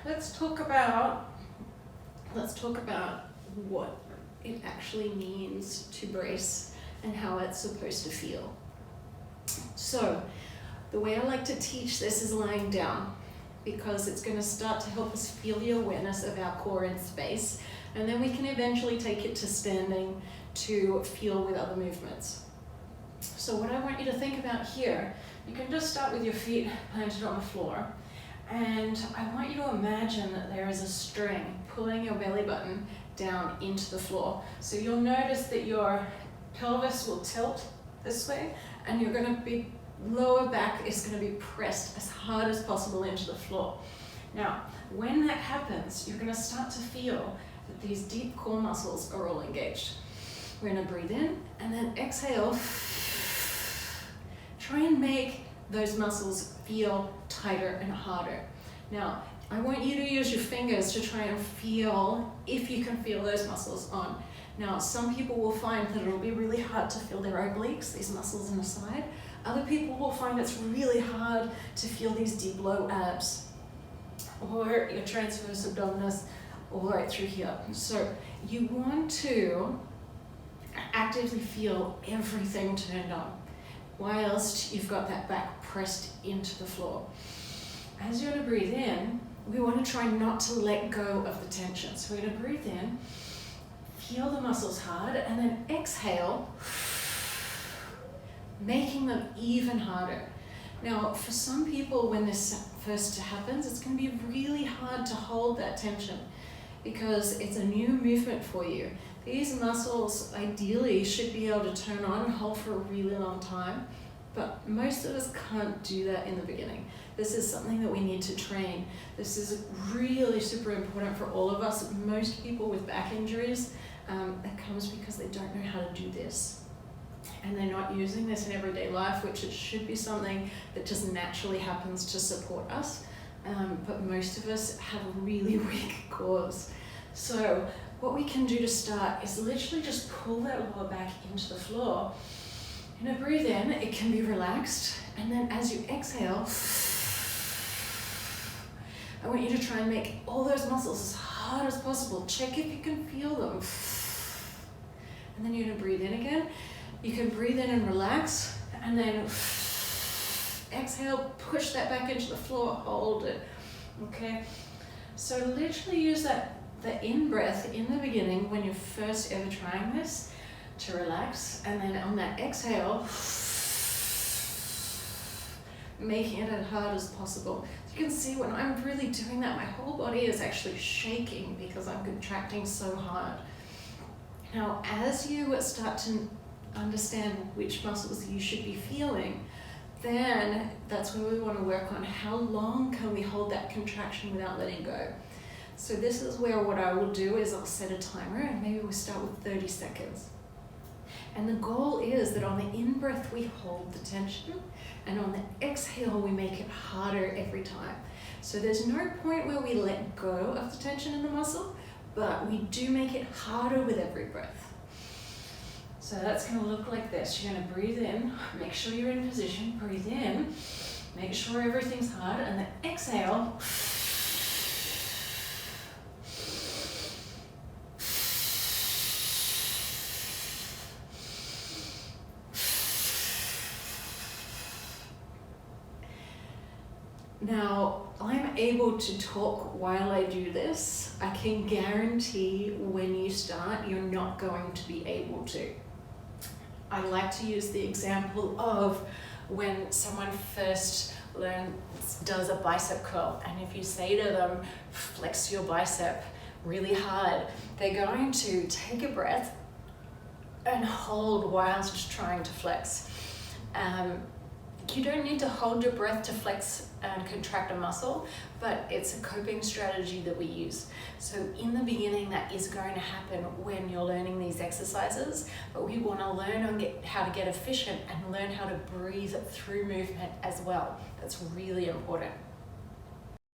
let's talk about what it actually means to brace and how it's supposed to feel. So the way I like to teach this is lying down, because it's going to start to help us feel the awareness of our core in space, and then we can eventually take it to standing to feel with other movements. So what I want you to think about here, you can just start with your feet planted on the floor, and I want you to imagine that there is a string pulling your belly button down into the floor. So you'll notice that your pelvis will tilt this way, and you're going to be, lower back is going to be pressed as hard as possible into the floor. Now, when that happens, you're going to start to feel that these deep core muscles are all engaged. We're going to breathe in and then exhale. Try and make those muscles feel tighter and harder. Now, I want you to use your fingers to try and feel if you can feel those muscles on. Now, some people will find that it'll be really hard to feel their obliques, these muscles in the side. Other people will find it's really hard to feel these deep low abs, or your transverse abdominis all right through here. So you want to actively feel everything turned on, whilst you've got that back pressed into the floor. As you're going to breathe in, we want to try not to let go of the tension. So we're going to breathe in, feel the muscles hard, and then exhale, making them even harder. Now, for some people, when this first happens, it's going to be really hard to hold that tension because it's a new movement for you. These muscles ideally should be able to turn on and hold for a really long time, but most of us can't do that in the beginning. This is something that we need to train. This is really super important for all of us. Most people with back injuries, that comes because they don't know how to do this. And they're not using this in everyday life, which it should be something that just naturally happens to support us. But most of us have really weak cores. So what we can do to start is literally just pull that lower back into the floor. You know, breathe in, it can be relaxed. And then as you exhale, I want you to try and make all those muscles as hard as possible. Check if you can feel them. And then you're gonna breathe in again. You can breathe in and relax, and then exhale, push that back into the floor, hold it, okay? So literally use the in-breath in the beginning when you're first ever trying this to relax, and then on that exhale, making it as hard as possible. So you can see when I'm really doing that, my whole body is actually shaking because I'm contracting so hard. Now, as you start to understand which muscles you should be feeling, then that's where we want to work on how long can we hold that contraction without letting go. So this is where what I will do is I'll set a timer, and maybe we'll start with 30 seconds. And the goal is that on the in-breath we hold the tension, and on the exhale we make it harder every time. So there's no point where we let go of the tension in the muscle, but we do make it harder with every breath. So that's going to look like this. You're going to breathe in, make sure you're in position, breathe in, make sure everything's hard, and then exhale. Now, I'm able to talk while I do this. I can guarantee when you start, you're not going to be able to. I like to use the example of when someone first does a bicep curl, and if you say to them, flex your bicep really hard, they're going to take a breath and hold whilst trying to flex. You don't need to hold your breath to flex and contract a muscle, but it's a coping strategy that we use. So in the beginning, that is going to happen when you're learning these exercises, but we want to learn how to get efficient and learn how to breathe through movement as well. That's really important.